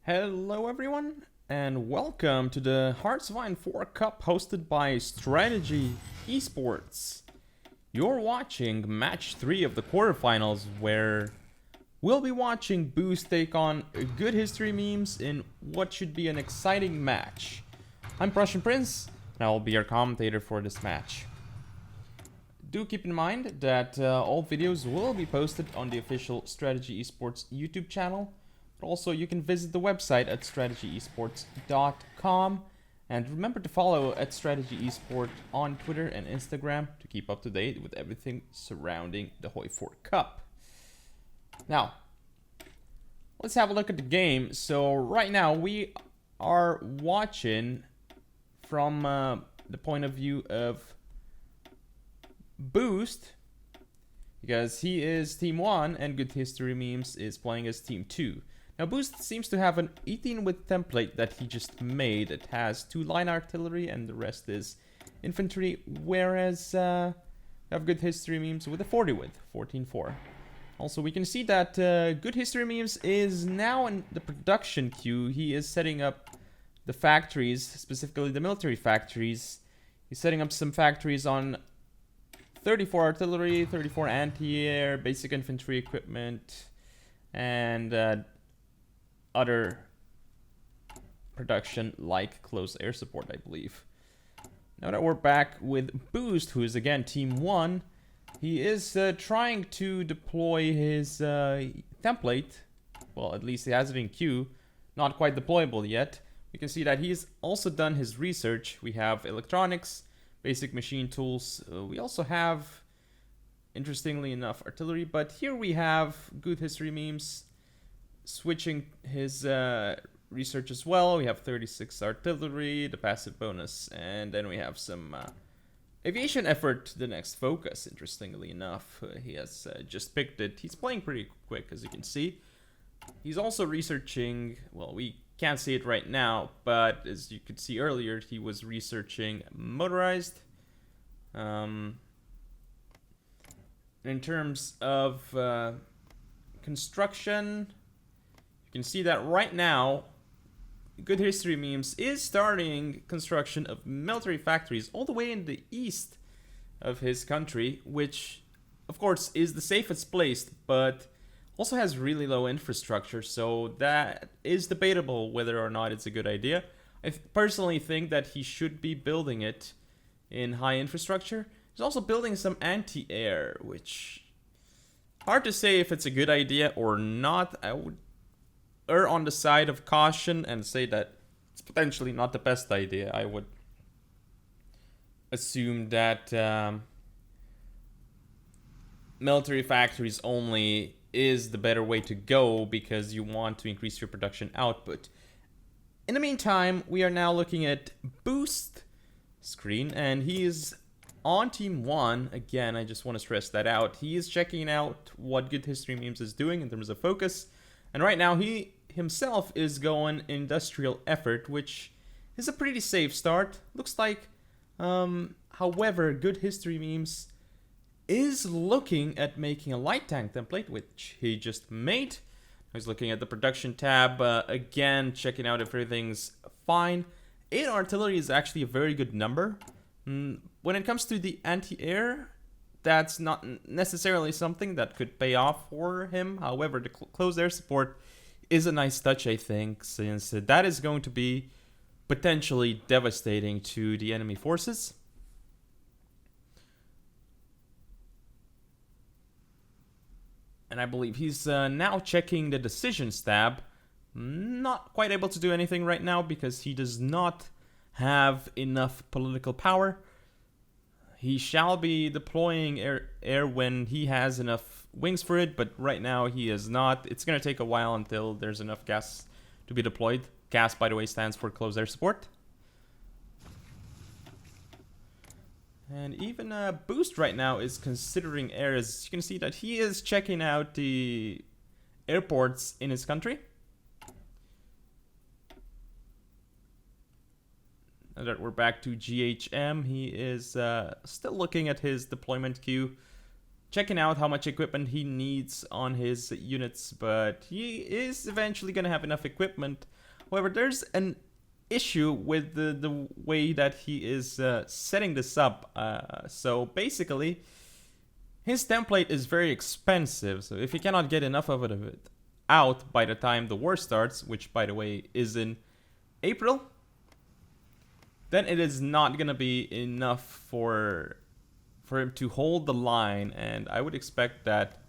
Hello everyone, and welcome to the HOI4 Cup hosted by Strategy Esports. You're watching match 3 of the quarterfinals, where we'll be watching Boost take on Good History Memes in what should be an exciting match. I'm Prussian Prince, and I will be your commentator for this match. Do keep in mind that all videos will be posted on the official Strategy Esports YouTube channel. But also, you can visit the website at strategyesports.com. And remember to follow at Strategy Esport on Twitter and Instagram to keep up to date with everything surrounding the HOI4 Cup. Now, let's have a look at the game. So right now, we are watching from the point of view of Boost, because he is Team 1 and Good History Memes is playing as Team 2. Now, Boost seems to have an 18 width template that he just made. It has 2 line artillery and the rest is infantry, whereas we have Good History Memes with a 40 width, 14-4. Also, we can see that Good History Memes is now in the production queue. He is setting up the factories, specifically the military factories. He's setting up some factories on 34 artillery, 34 anti-air, basic infantry equipment, and other production like close air support, I believe. Now that we're back with Boost, who is again Team 1, he is trying to deploy his template. Well, at least he has it in queue. Not quite deployable yet. We can see that he's also done his research. We have electronics, basic machine tools. We also have, interestingly enough, artillery. But here we have Good History Memes switching his research as well. We have 36 artillery, the passive bonus, and then we have some aviation effort, the next focus. Interestingly enough, he has just picked it. He's playing pretty quick, as you can see. He's also researching, well, we can't see it right now, but as you could see earlier, he was researching motorized. In terms of construction, you can see that right now, Good History Memes is starting construction of military factories all the way in the east of his country, which, of course, is the safest place, but also has really low infrastructure, so that is debatable whether or not it's a good idea. I personally think that he should be building it in high infrastructure. He's also building some anti-air, which, hard to say if it's a good idea or not. I would err on the side of caution and say that it's potentially not the best idea. I would assume that military factories only is the better way to go because you want to increase your production output. In the meantime, we are now looking at Boost screen, and he is on Team 1. Again, I just want to stress that out. He is checking out what Good History Memes is doing in terms of focus. And right now, he himself is going industrial effort, which is a pretty safe start. Looks like, however, Good History Memes is looking at making a light tank template, which he just made. He's looking at the production tab, again, checking out if everything's fine. 8 artillery is actually a very good number. When it comes to the anti-air, that's not necessarily something that could pay off for him. However, the close air support is a nice touch, I think, since that is going to be potentially devastating to the enemy forces. And I believe he's now checking the decisions tab. Not quite able to do anything right now because he does not have enough political power. He shall be deploying air when he has enough wings for it, but right now he is not. It's going to take a while until there's enough gas to be deployed. Gas, by the way, stands for close air support. And even Boost right now is considering air. As you can see that he is checking out the airports in his country. Now that we're back to GHM, he is still looking at his deployment queue, checking out how much equipment he needs on his units, but he is eventually going to have enough equipment. However, there's an issue with the way that he is setting this up. So basically, his template is very expensive, so if he cannot get enough of it out by the time the war starts, which by the way is in April, then it is not going to be enough for him to hold the line, and I would expect that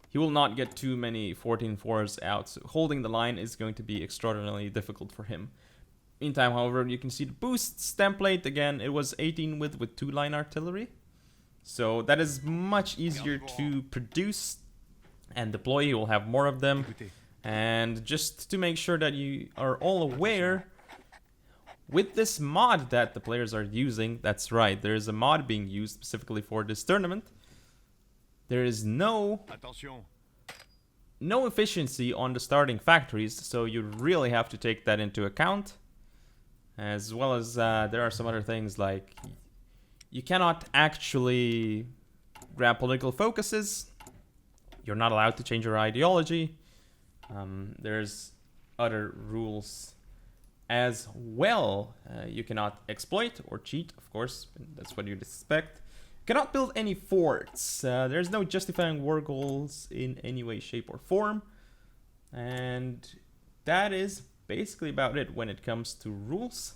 he will not get too many 14-4s out, so holding the line is going to be extraordinarily difficult for him. Meantime, however, you can see the boosts template, again, it was 18 with 2-line artillery, so that is much easier to produce and deploy. You will have more of them, and just to make sure that you are all aware, with this mod that the players are using, that's right, there is a mod being used specifically for this tournament. There is no efficiency on the starting factories, so you really have to take that into account. As well as there are some other things like you cannot actually grab political focuses. You're not allowed to change your ideology. There's other rules as well. You cannot exploit or cheat, of course, that's what you'd expect. Cannot build any forts. There's no justifying war goals in any way, shape, or form. And that is basically about it when it comes to rules.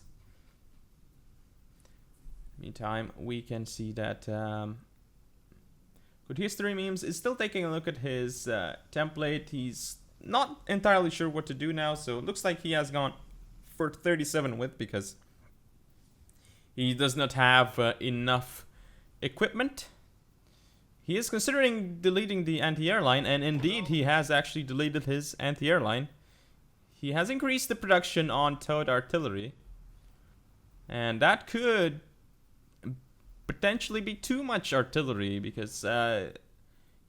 Meantime, we can see that Good History Memes is still taking a look at his template. He's not entirely sure what to do now, so it looks like he has gone for 37 width because he does not have enough equipment. He is considering deleting the anti-air line, and indeed he has actually deleted his anti-air line. He has increased the production on towed artillery, and that could potentially be too much artillery because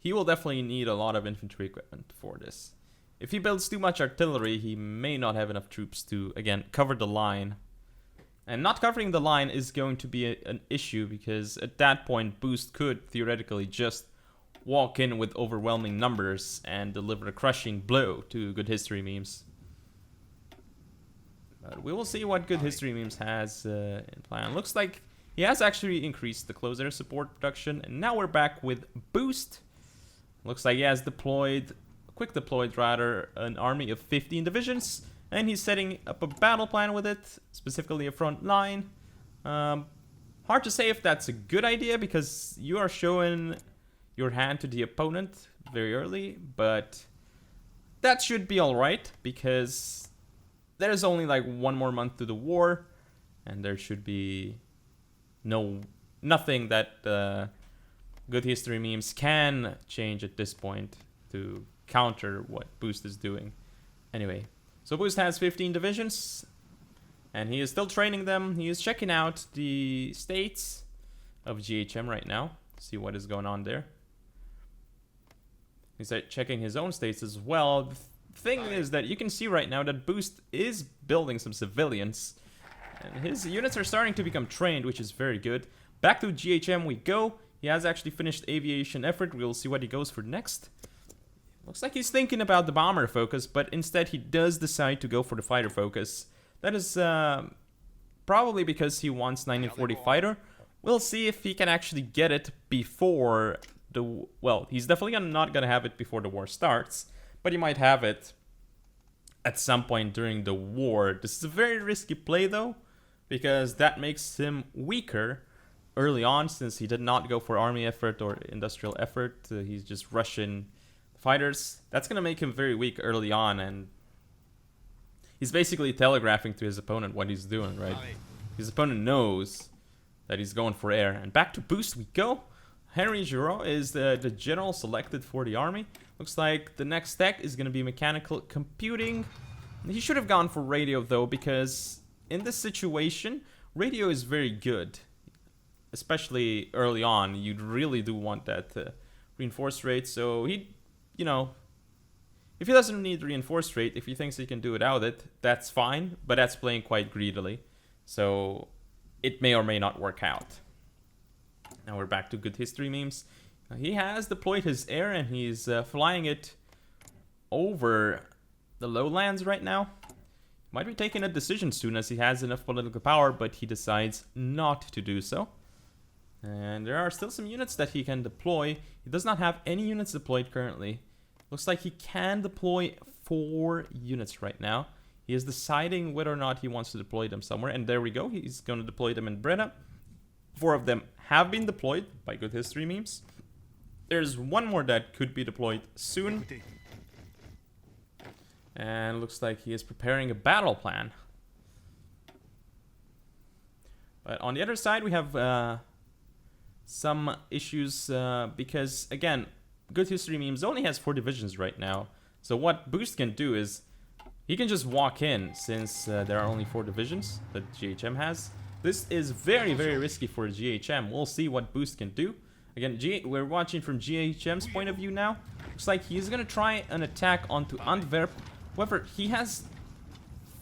he will definitely need a lot of infantry equipment for this. If he builds too much artillery, he may not have enough troops to, again, cover the line. And not covering the line is going to be an issue because at that point, Boost could theoretically just walk in with overwhelming numbers and deliver a crushing blow to Good History Memes. But we will see what Good History Memes has in plan. Looks like he has actually increased the close air support production, and now we're back with Boost. Looks like he has quick deployed rather, an army of 15 divisions, and he's setting up a battle plan with it, specifically a front line. Hard to say if that's a good idea because you are showing your hand to the opponent very early, but that should be alright because there's only like 1 more month to the war, and there should be nothing that Good History Memes can change at this point to counter what Boost is doing. Anyway, so Boost has 15 divisions, and he is still training them. He is checking out the states of GHM right now, see what is going on there. He's checking his own states as well. The thing is that you can see right now that Boost is building some civilians, and his units are starting to become trained, which is very good. Back to GHM we go. He has actually finished aviation effort. We'll see what he goes for next. Looks like he's thinking about the bomber focus, but instead he does decide to go for the fighter focus. That is probably because he wants 1940 fighter. We'll see if he can actually get it before the... Well, he's definitely not going to have it before the war starts, but he might have it at some point during the war. This is a very risky play though, because that makes him weaker early on since he did not go for army effort or industrial effort. He's just Russian fighters. That's going to make him very weak early on, and he's basically telegraphing to his opponent what he's doing, right? His opponent knows that he's going for air. And back to Boost we go. Henry Giraud is the general selected for the army. Looks like the next tech is going to be mechanical computing. He should have gone for radio though, because in this situation, radio is very good. Especially early on, you really do want that reinforced rate. So he, if he doesn't need reinforced rate, if he thinks he can do without it, that's fine. But that's playing quite greedily. So it may or may not work out. Now we're back to Good History Memes. He has deployed his air and he's flying it over the lowlands right now. Might be taking a decision soon as he has enough political power, but he decides not to do so. And there are still some units that he can deploy. He does not have any units deployed currently. Looks like he can deploy 4 units right now. He is deciding whether or not he wants to deploy them somewhere. And there we go. He's going to deploy them in Breda. 4 of them have been deployed by Good History Memes. There's 1 more that could be deployed soon. And looks like he is preparing a battle plan. But on the other side, we have some issues because, again, Good History Memes only has 4 divisions right now. So what Boost can do is he can just walk in since there are only 4 divisions that GHM has. This is very, very risky for GHM. We'll see what Boost can do. Again, we're watching from GHM's point of view now. Looks like he's going to try an attack onto Antwerp. However, he has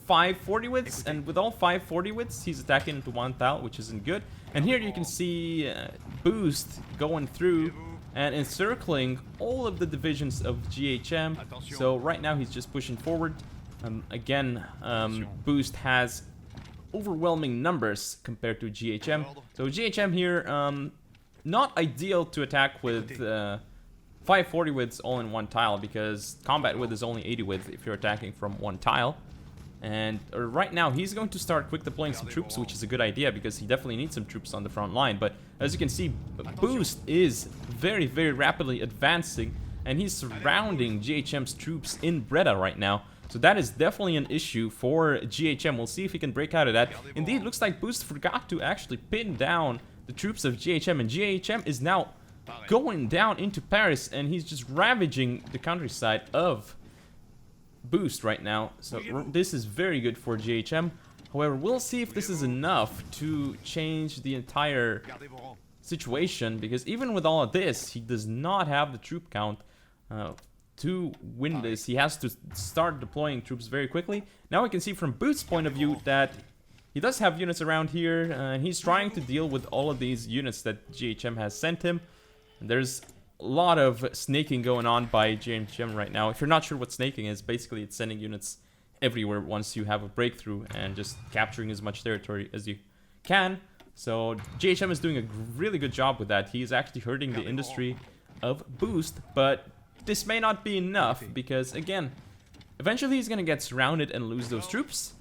5 40 widths, and with all 5 40 widths, he's attacking into 1 tile, which isn't good. And here you can see Boost going through and encircling all of the divisions of GHM. So right now he's just pushing forward. Boost has overwhelming numbers compared to GHM. So GHM here, not ideal to attack with 540 widths all in 1 tile, because combat width is only 80 width if you're attacking from 1 tile. And right now he's going to start quick deploying some troops, which is a good idea because he definitely needs some troops on the front line. But as you can see, Boost is very, very rapidly advancing, and he's surrounding GHM's troops in Breda right now. So that is definitely an issue for GHM. We'll see if he can break out of that. Indeed, looks like Boost forgot to actually pin down the troops of GHM, and GHM is now going down into Paris, and he's just ravaging the countryside of Boost right now. So this is very good for GHM. However, we'll see if this is enough to change the entire situation, because even with all of this, he does not have the troop count to win this. He has to start deploying troops very quickly. Now we can see from Boost's point of view that he does have units around here, and he's trying to deal with all of these units that GHM has sent him. And there's a lot of snaking going on by GHM right now. If you're not sure what snaking is, basically it's sending units everywhere once you have a breakthrough and just capturing as much territory as you can. So GHM is doing a really good job with that. He is actually hurting the industry of Boost, but this may not be enough because, again, eventually he's going to get surrounded and lose those troops.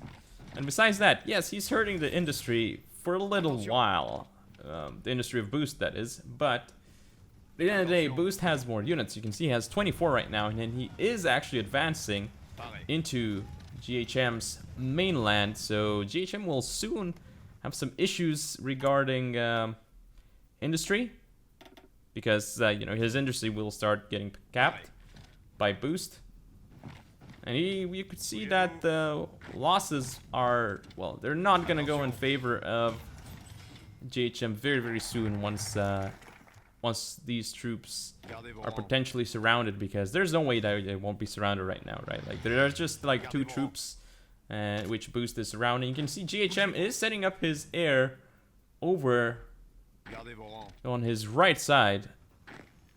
And besides that, yes, he's hurting the industry for a little while. The industry of Boost, that is. But at the end of the day, Boost has more units. You can see he has 24 right now, and then he is actually advancing into GHM's mainland. So GHM will soon have some issues regarding industry, because his industry will start getting capped by Boost. And you could see that the losses are, well, they're not going to go in favor of GHM very, very soon once these troops are potentially surrounded, because there's no way that they won't be surrounded right now, right? Like, there are just like 2 troops which Boost is surrounding. You can see GHM is setting up his air over on his right side.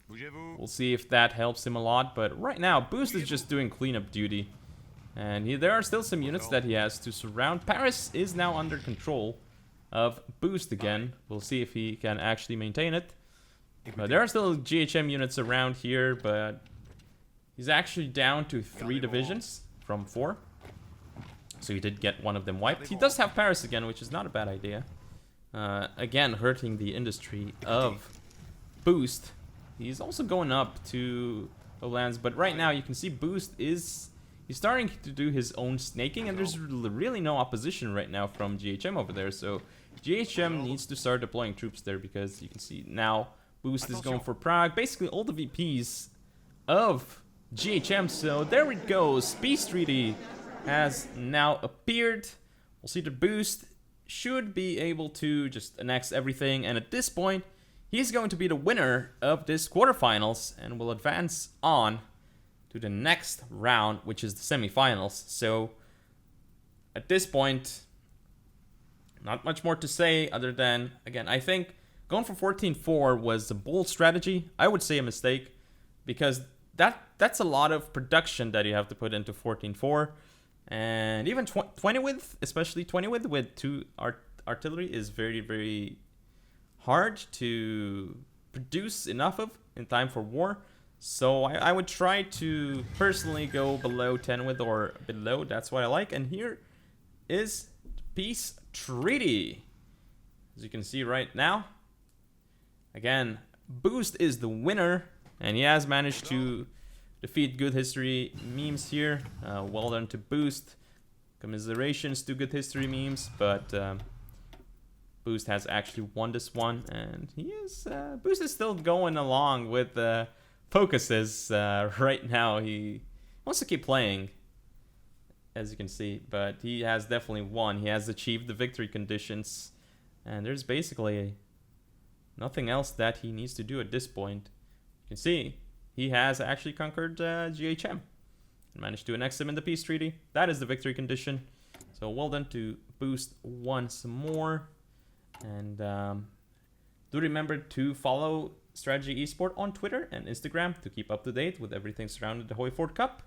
We'll see if that helps him a lot, but right now Boost is just doing cleanup duty, and there are still some units that he has to surround. Paris is now under control of Boost again. We'll see if he can actually maintain it. But there are still GHM units around here, but he's actually down to 3 divisions from 4. So he did get one of them wiped. He does have Paris again, which is not a bad idea. Again, hurting the industry of Boost. He's also going up to Lowlands, but right now you can see Boost he's starting to do his own snaking, and there's really no opposition right now from GHM over there. So GHM needs to start deploying troops there, because you can see now Boost is going for Prague. Basically all the VPs of GHM. So there we go. Peace treaty has now appeared. We'll see the Boost should be able to just annex everything, and at this point he's going to be the winner of this quarterfinals and will advance on to the next round, which is the semifinals. So at this point, not much more to say other than, again, I think Going for 14-4 was a bold strategy. I would say a mistake, because that's a lot of production that you have to put into 14-4. And even 20 width, especially 20 width with 2 artillery, is very, very hard to produce enough of in time for war. So I would try to personally go below 10 width or below. That's what I like. And here is peace treaty. As you can see right now, again, Boost is the winner, and he has managed to defeat Good History memes here. Well done to Boost. Commiserations to Good History memes, but Boost has actually won this one, and he is Boost is still going along with focuses right now. He wants to keep playing, as you can see, but he has definitely won. He has achieved the victory conditions, and there's basically nothing else that he needs to do at this point. You can see he has actually conquered GHM and managed to annex him in the peace treaty. That is the victory condition. So well done to Boost once more. And do remember to follow Strategy Esport on Twitter and Instagram to keep up to date with everything surrounding the HOI4 Cup.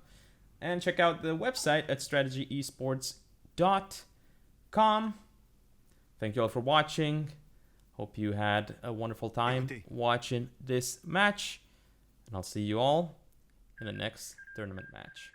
And check out the website at strategyesports.com. Thank you all for watching. Hope you had a wonderful time watching this match. And I'll see you all in the next tournament match.